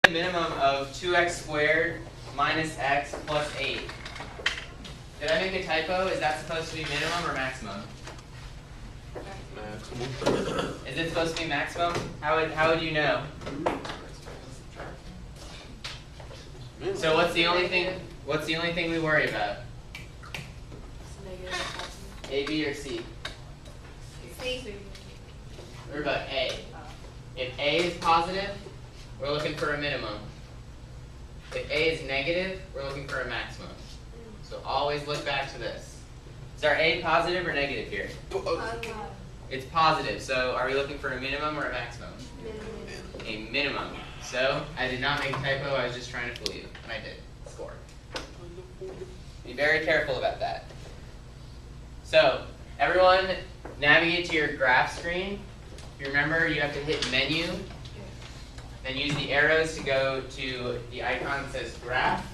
the minimum of 2x squared minus x plus 8. Did I make a typo? Is that supposed to be minimum or maximum? Maximum. Is it supposed to be maximum? How would you know? So what's the only thing we worry about? A, B, or C? C. What about A? If A is positive, we're looking for a minimum. If A is negative, we're looking for a maximum. So always look back to this. Is our A positive or negative here? It's positive, so are we looking for a minimum or a maximum? A minimum. So I did not make a typo, I was just trying to fool you. And I did. Score. Be very careful about that. So, everyone navigate to your graph screen. If you remember, you have to hit menu, then use the arrows to go to the icon that says graph,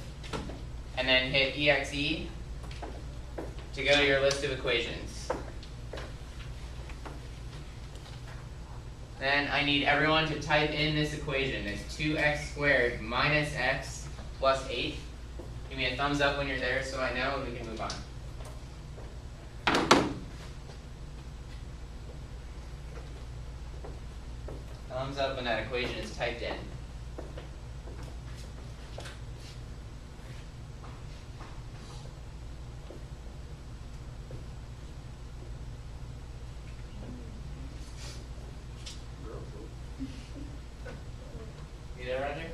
and then hit EXE to go to your list of equations. Then I need everyone to type in this equation. It's 2x squared minus x plus 8. Give me a thumbs up when you're there so I know and we can move on. Thumbs up when that equation is typed in. You there, Roger?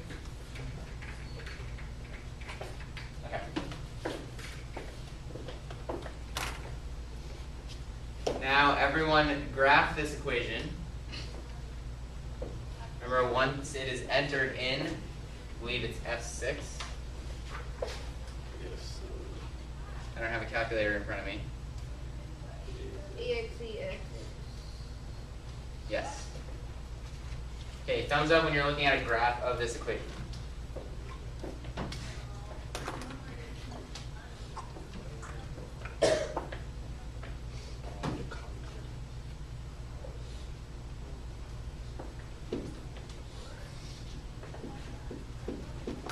Okay. Now everyone graph this equation. Remember, once it is entered in, I believe it's F6. Yes. I don't have a calculator in front of me. EXE. Yes. Okay, thumbs up when you're looking at a graph of this equation.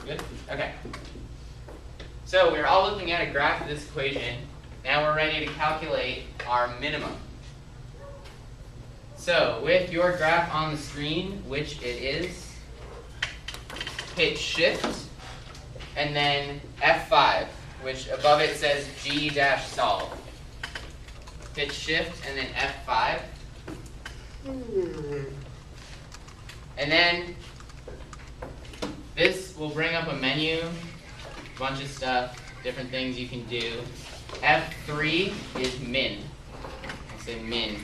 Good? Okay. So we're all looking at a graph of this equation. Now we're ready to calculate our minimum. So with your graph on the screen, which it is, hit Shift and then F5, which above it says G-solve. Hit Shift and then F5. And then this will bring up a menu, a bunch of stuff, different things you can do. F3 is min. I'll say min.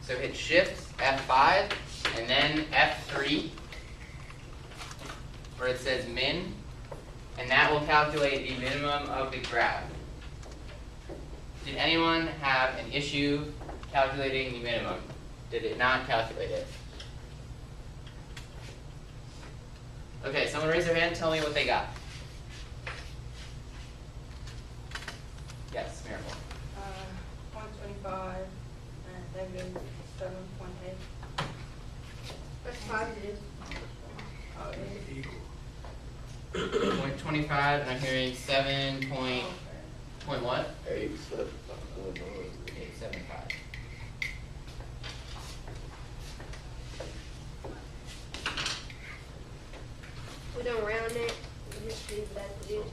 So hit Shift, F5, and then F3, where it says min, and that will calculate the minimum of the graph. Did anyone have an issue calculating the minimum? Did it not calculate it? Okay, someone raise their hand and tell me what they got. Yes, Miracle. 125 and negative 7.8. That's positive. 0.25, and I'm hearing 7 point what? 875. 875. We don't round it. We just leave it as it is.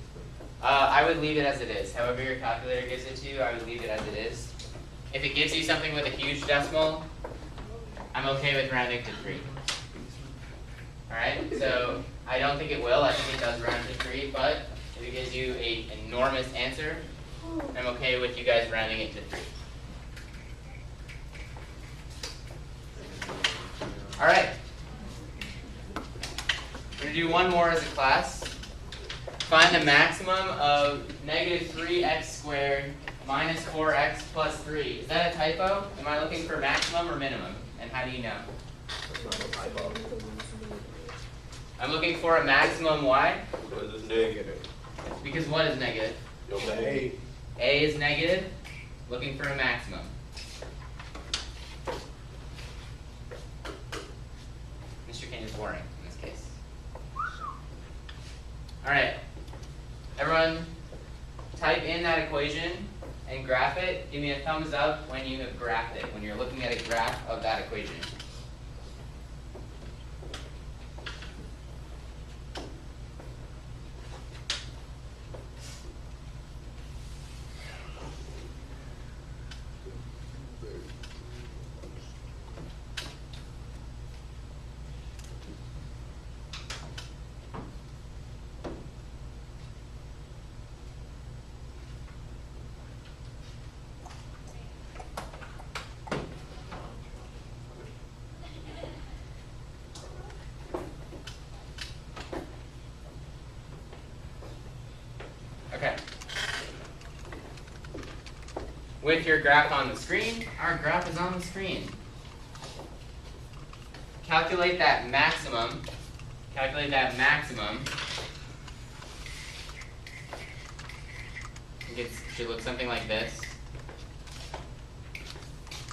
I would leave it as it is. However your calculator gives it to you, I would leave it as it is. If it gives you something with a huge decimal, I'm okay with rounding to 3. Alright, so I don't think it will. I think it does round to 3, but if it gives you an enormous answer, I'm okay with you guys rounding it to 3. Alright. We're going to do one more as a class. Find the maximum of negative 3x squared minus 4x plus 3. Is that a typo? Am I looking for maximum or minimum? And how do you know? I'm looking for a maximum. Why? Because it's negative. Because what is negative? You'll say A is negative. Looking for a maximum. Mr. Kane is boring in this case. Alright. Everyone, type in that equation and graph it. Give me a thumbs up when you have graphed it, when you're looking at a graph of that equation. Okay. With your graph on the screen, our graph is on the screen. Calculate that maximum. Calculate that maximum. It should look something like this.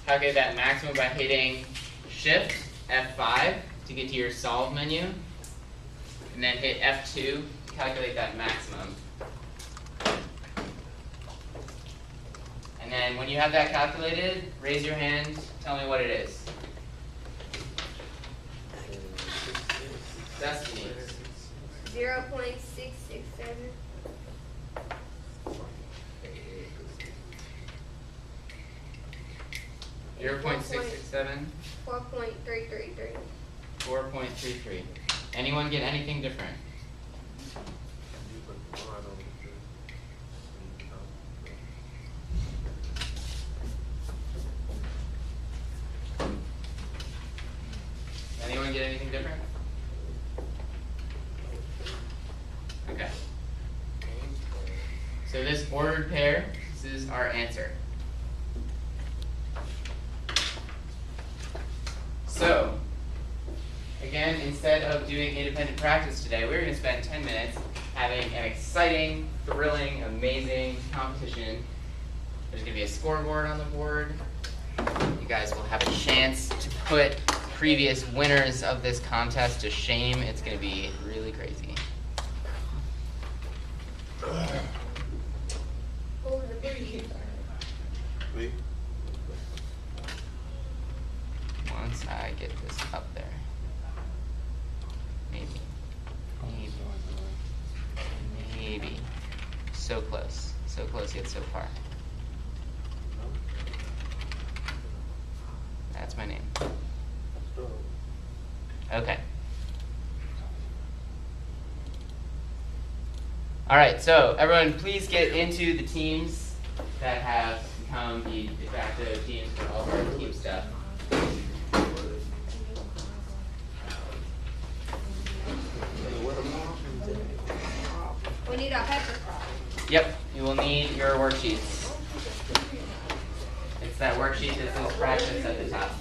Calculate that maximum by hitting Shift F5 to get to your solve menu, and then hit F2 to calculate that maximum. And then when you have that calculated, raise your hand, tell me what it is. Destiny. 0.667. 0.667. 4.333. 4.33. Anyone get anything different? Anyone get anything different? Okay. So this ordered pair, this is our answer. So, again, instead of doing independent practice today, we're going to spend 10 minutes having an exciting, thrilling, amazing competition. There's going to be a scoreboard on the board. You guys will have a chance to put previous winners of this contest to shame. It's going to be really crazy. Over the breeze. Me? Once I get this up there. Maybe. Maybe. So close. So close yet so far. That's my name. Okay. Alright, so everyone please get into the teams that have become the de facto teams for all of our team stuff. We need our pepper. Yep, you will need your worksheets. It's that worksheet that says practice at the top.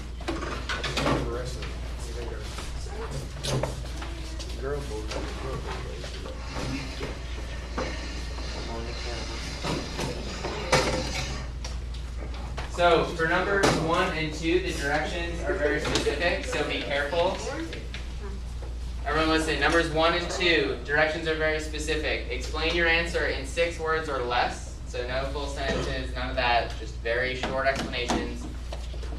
So for numbers 1 and 2, the directions are very specific, so be careful. Everyone listen, numbers 1 and 2, directions are very specific. Explain your answer in 6 words or less, so no full sentences, none of that, just very short explanations.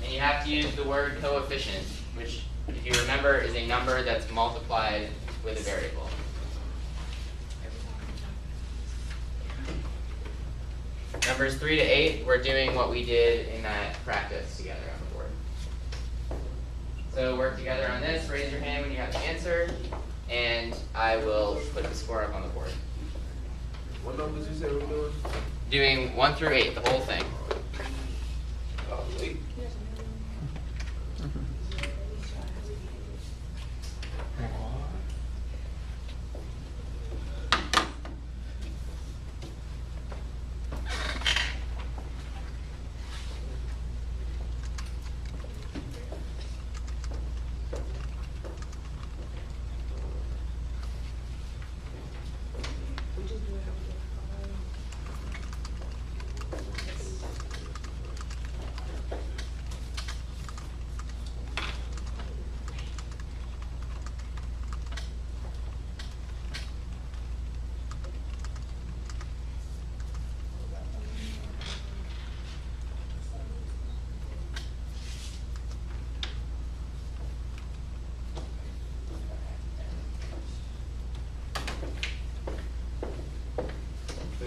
And you have to use the word coefficient, which, if you remember, is a number that's multiplied with a variable. Numbers 3 to 8, we're doing what we did in that practice together on the board. So work together on this, raise your hand when you have the answer, and I will put the score up on the board. What numbers you said we're doing? Doing 1 through 8, the whole thing. Oh, wait.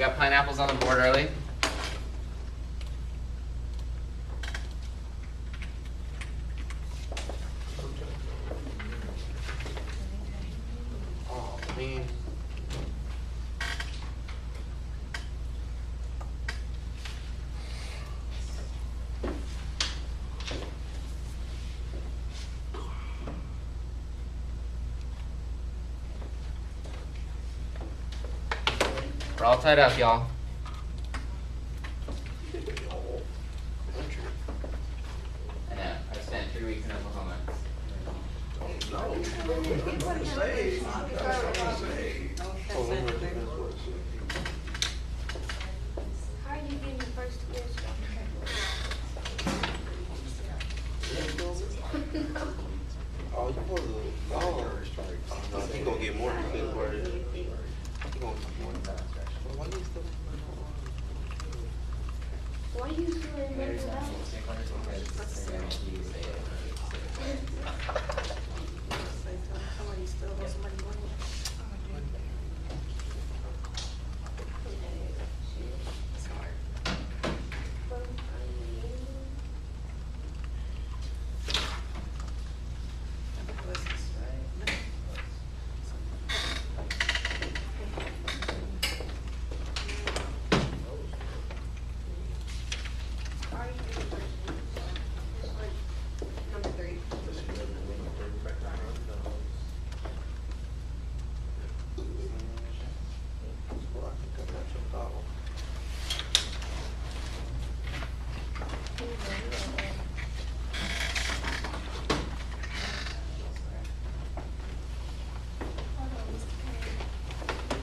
We got pineapples on the board early. Oh, man. We're all tied up, y'all. I know. I spent 3 weeks in Oklahoma. No. I'm gonna say. How are you getting the first quiz? Oh, you supposed to. Oh, no, he gonna get more than this word. He gonna get more than that. Why you still? Why you still remember that?